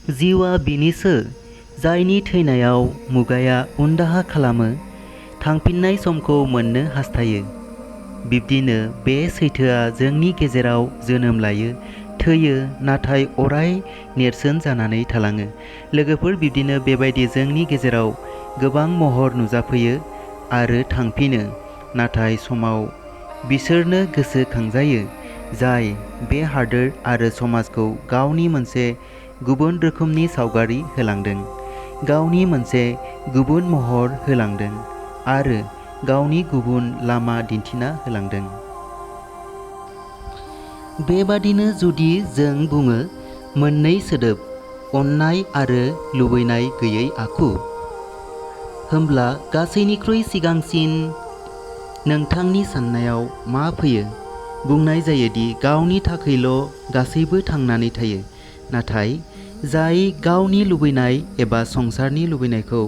जिउआ बिनिसो जायनि थैनायाव मुगाया उनदाहा खालामो, थांफिननाय समखौ मोननो हास्थायो। बिब्दिनो बे सैथोआ जोंनि गेजेराव जोनोम लायो, थैयो, नाथाय अराय नेरसोन जानानै थालाङो। लोगोफोर, बिब्दिनो बेबायदि जोंनि गेजेराव गोबां महर नुजाफैयो आरो थांफिनो, नाथाय समाव बिसोरनो गोसोखांजायो जाय बे हादोर आरो समाजखौ गावनि मोनसे गुबुन रोखोमनि सावगारि होलांदों, गावनि मोनसे गुबुन महर होलांदों आरो गावनि गुबुन लामा दिन्थिना होलांदों। बेबादिनो जुदि जों बुङो मोननै सोदोब, अननाय आरो लुबैनाय गैयै आखु, होमब्ला गासैनिख्रुइ सिगांसिन नोंथांनि साननायाव मा फैयो? बुंनाय जायोदि गावनि थाखैल' गासैबो थांनानै थायो, नाथाय जाय गावनि लुबैनाय एबा संसारनि लुबैनायखौ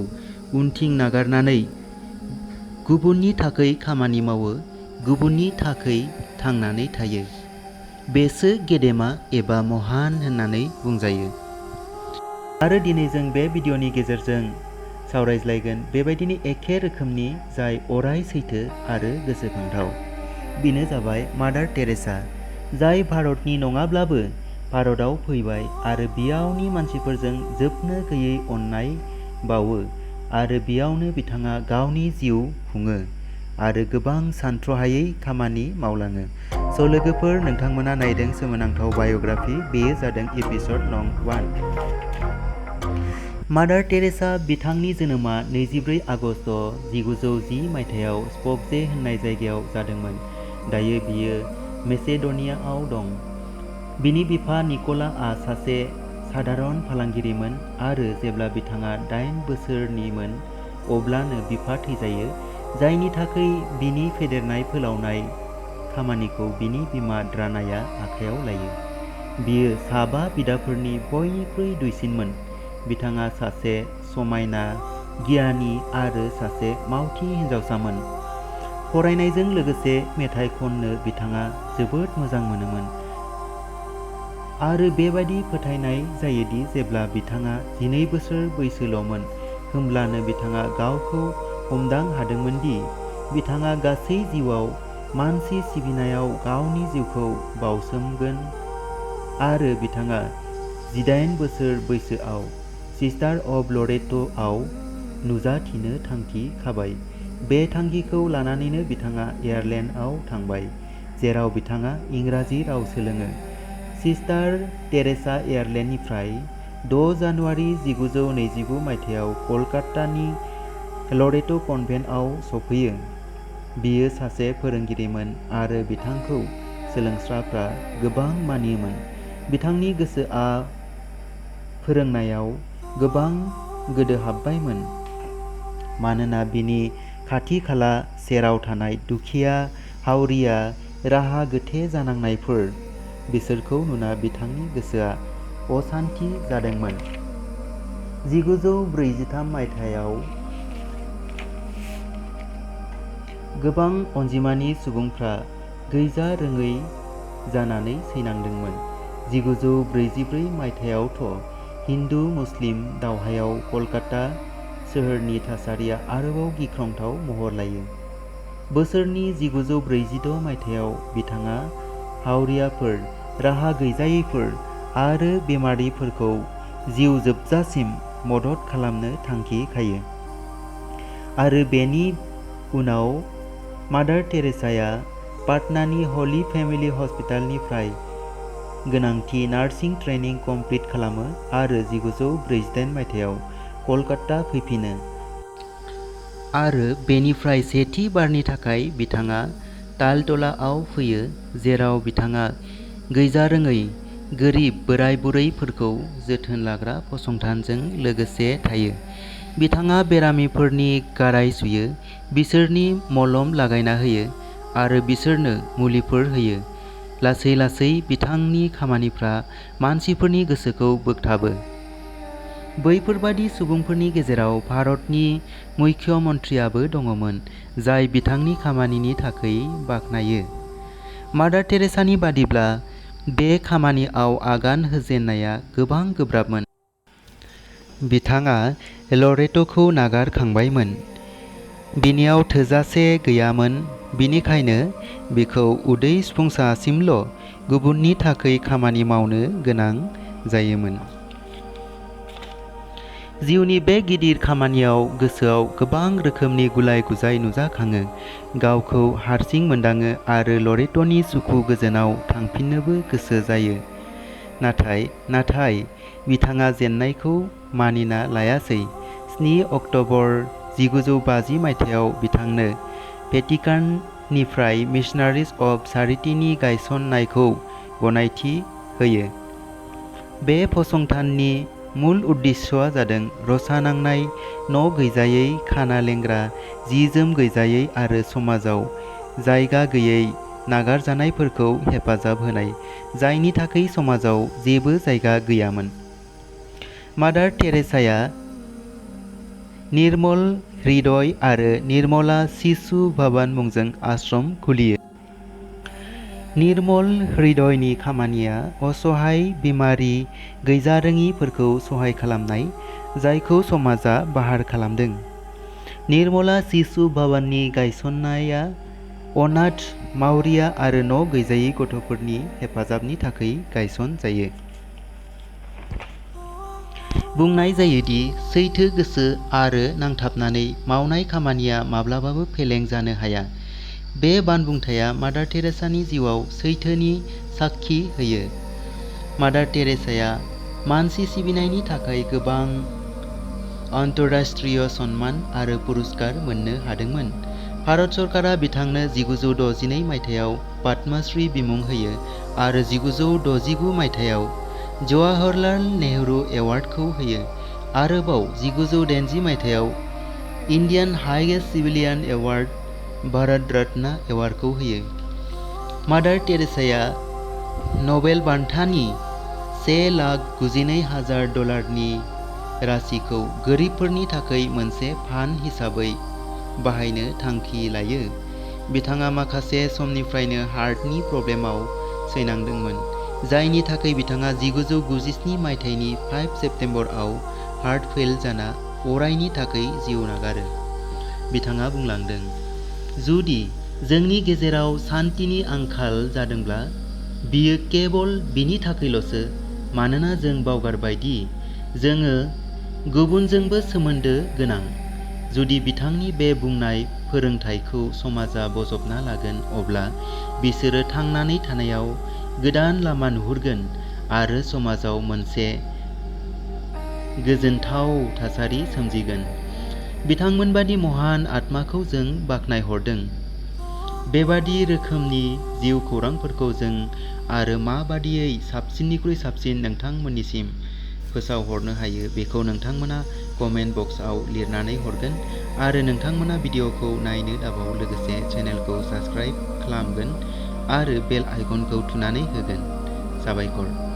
उनथिं नागारनानै गुबुननि थाखै खामानि मावो, गुबुननि थाखै थांनानै थायो, बेसो गेदेमा एबा महान होननानै बुंजायो। आरो दिनै जों बे भिडिअनि गेजेरजों सावरायज्लायगोन बेबायदिनो एखे रोखोमनि जाय अराय सैथो आरो गोसोखांथाव। बेनो जाबाय मादार टेरेसा, जाय भारतनि नङाब्लाबो भारताव फैबाय आरो बेयावनि मानसिफोरजों जोबनो गैयै अननाय बावो आरो बेयावनो बिथाङा गावनि जिउ खुङो आरो गोबां सानथ्र'हायै खामानि मावलाङो। स' लोगोफोर, नोंथांमोना नायदों सोमोनांथाव बाय'ग्राफि, बेयो जादों एपिसड नं 1। मादार टेरेसा बिथांनि जोनोमा 24 आगस्ट 1910 मायथाइयाव स्प'कजे होननाय जायगायाव जादोंमोन। दायो बियो मेसेड'नियाआव दं। बिनि बिफा निक'लाआ सासे सादारन फालांगिरिमोन आरो जेब्ला बिथाङा 8 बोसोरनिमोन अब्लानो बिफा थैजायो, जायनि थाखाय बिनि फेदेरनाय फोलावनाय खामानिखौ बिनि बिमा ड्रानाया आखायाव लायो। बियो 5 बिदाफोरनि बयनिख्रुइ दुइसिनमोन। बिथाङा सासे समायना, गियानि आरो सासे मावथि हिनजावसामोन। फरायनायजों लोगोसे मेथाइ खननो बिथाङा जोबोद मोजां मोनोमोन आरो बेबादि फोथायनाय जायोदि जेब्ला बिथाङा 12 बोसोर बैसोल'मोन, होमब्लानो बिथाङा गावखौ हमदां हादोंमोन दि बिथाङा गासै जिउआव मानसि सिबिनायाव गावनि जिउखौ बाउसोमगोन आरो बिथाङा 18 बोसोर बैसोआव सिस्टार अफ लरेट'आव नुजाथिनो थांखि खाबाय। बे थांखिखौ लानानैनो बिथाङा आयारलेन्डआव थांबाय, जेराव बिथाङा इंराजि राव सोलोङो। सिस्टार टेरेसा आयारलेन्डनिफ्राय 6 जानुवारि 1929 मायथाइयाव कलकातानि लरेट' कनभेन्टआव सफैयो। बियो सासे फोरोंगिरिमोन आरो बिथांखौ सोलोंसाफ्रा गोबां मानियोमोन। बिथांनि गोसोआ फोरोंनायाव गोबां गोदोहाबबायमोन, मानोना बिनि खाथि-खाला सेराव थानाय दुखिया, हावरिया, राहा गोथे जानांनायफोर, बिसोरखौ नुना बिथांनि गोसोआ असान्थि जादोंमोन। 1943 मायथाइयाव गोबां अनजिमानि सुबुंफ्रा गैजारोङै जानानै सैनांदोंमोन। 1944 मायथाइयावथ' हिन्दु-मुस्लिम दावहायाव कलकाता सोहोरनि थासारिया आरोबाव गिख्रंथाव महर लायो। बोसोरनि 1946 मायथाइयाव बिथाङा हावरियाफोर, राहा गैजायैफोर आरो बेमारिफोरखौ जिउ जोबजासिम मदद खालामनो थांखि खायो आरो बेनि उनाव मादार टेरेसाया पाटनानि हली फेमिली हस्पिटालनिफ्राय गोनांथि नार्सिं ट्रेनिं कमप्लिट खालामो आरो 1948 मायथाइयाव कलकाता फैफिनो आरो बेनिफ्राय सेथि बारनि थाखाय बिथाङा तालतलाआव फैयो, जेराव बिथाङा गैजारोङै, गोरिब बोराय-बुरैफोरखौ जोथोन लाग्रा फसंथानजों लोगोसे थायो। बिथाङा बेरामिफोरनि गाराय सुयो, बिसोरनि मलम लागायना होयो आरो बिसोरनो मुलिफोर होयो। लासै-लासै बिथांनि खामानिफ्रा मानसिफोरनि गोसोखौ बोगथाबो। बैफोरबादि सुबुंफोरनि गेजेराव भारतनि मुख्य मन्त्रीआबो दङमोन, जाय बिथांनि खामानिनि थाखै बाख्नायो। मादार टेरेसानि बादिब्ला, बे खामानियाव आगान होजेननाया गोबां गोब्राबमोन। बिथाङा लरेट'खौ नागारखांबायमोन। बिनियाव थोजासे गैयामोन, बिनिखायनो बिखौ उदै सुफुंसासिमल' गुबुननि थाखाय खामानि मावनो गोनां जायोमोन। जिउनि बे गिदिर खामानियाव गोसोआव गोबां रोखोमनि गुलाय-गुजाय नुजाखाङो। गावखौ हारसिं मोनदाङो आरो लरेट'नि सुखु गोजोनाव थांफिननोबो गोसो जायो। नाथाय बिथाङा जेननायखौ मानिना लायासै। 7 अक्ट'बर 1950 मायथाइयाव बिथांनो भेटिकाननिफ्राय मिशनारिज अफ चारिटीनि गायसननायखौ गनायथि होयो। बे फसंथाननि मुल उद्देश्यआ जादों रसा नांनाय, न' गैजायै, खाना लेंग्रा, जि-जोम गैजायै आरो समाजाव जायगा गैयै नागारजानायफोरखौ हेफाजाब होनाय, जायनि थाखाय समाजाव जेबो जायगा गैयामोन। मादार टेरेसाया निर्मल हृदय आरो निर्मला शिशु भवन मुंजों आश्रम खुलियो। निर्मल हृदयनि खामानिया असहाय, बिमारि, गैजारोङिफोरखौ सहाय खालामनाय, जायखौ समाजआ बाहार खालामदों। निर्मला शिशु भवननि गायसननाया अनाथ, मावरिया आरो न' गैजायै गथ'फोरनि हेफाजाबनि थाखाय गायसन जायो। बुंनाय जायोदि सैथो गोसो आरो नांथाबनानै मावनाय खामानिया माब्लाबाबो फेलें जानो हाया। बे बानबुंथाया मादार टेरेसानि जिउआव सैथोनि साखि होयो। मादार टेरेसाया मानसि सिबिनायनि थाखाय गोबां आन्तरराष्ट्रीय सन्मान आरो पुरस्कार मोननो हादोंमोन। भारत सरकारा बिथांनो 1962 मायथाइयाव पद्मश्री बिमुं होयो आरो 1969 मायथाइयाव जवाहरलाल नेहरू एवार्डखौ होयो। आरोबाव 1983 मायथाइयाव Indian highest civilian award, Bharat Ratna एवार्डखौ होयो। मादार टेरेसाया नबेल बान्थानि $1,99,000 राशिखौ गोरिबफोरनि थाखाय मोनसे फान्ड हिसाबै बाहायनो थांखि लायो। बिथाङा माखासे समनिफ्रायनो हार्टनि प्रब्लेमाव सैनांदोंमोन, जायनि थाखाय बिथाङा 1997 मायथाइनि 5 सेप्तेम्बराव हार्ट फेल जाना अरायनि थाखाय जिउ नागारो। बिथाङा बुंलांदों, जुदि जोंनि गेजेराव सान्तिनि आंखाल जादोंब्ला बियो केवल बिनि थाखायल'सो मानोना जों बावगारबाय दि जोङो गुबुनजोंबो सोमोन्दो गोनां। जुदि बिथांनि बे बुंनाय फोरोंथायखौ समाजआ बजबना लागोन, अब्ला बिसोरो थांनानै थानायाव गोदान लामा नुहुरगोन आरो समाजाव मोनसे गोजोनथाव थासारि सोमजिगोन। बिथांमोनबादि महान आत्माखौ जों बाख्नायहरदों। बेबादि रोखोमनि जिउखौरांफोरखौ जों आरो माबादियै साबसिननिख्रुइ साबसिन नोंथांमोननिसिम फोसावहरनो हायो बेखौ नोंथांमोना कमेन्ट बक्सआव लिरनानै हरगोन आरो नोंथांमोना भिडिअखौ नायनो दाबाव लोगोसे चेनेलखौ साबस्क्राइब खालामगोन आरो बेल आइकनखौ थुनानै होगोन। साबायखर।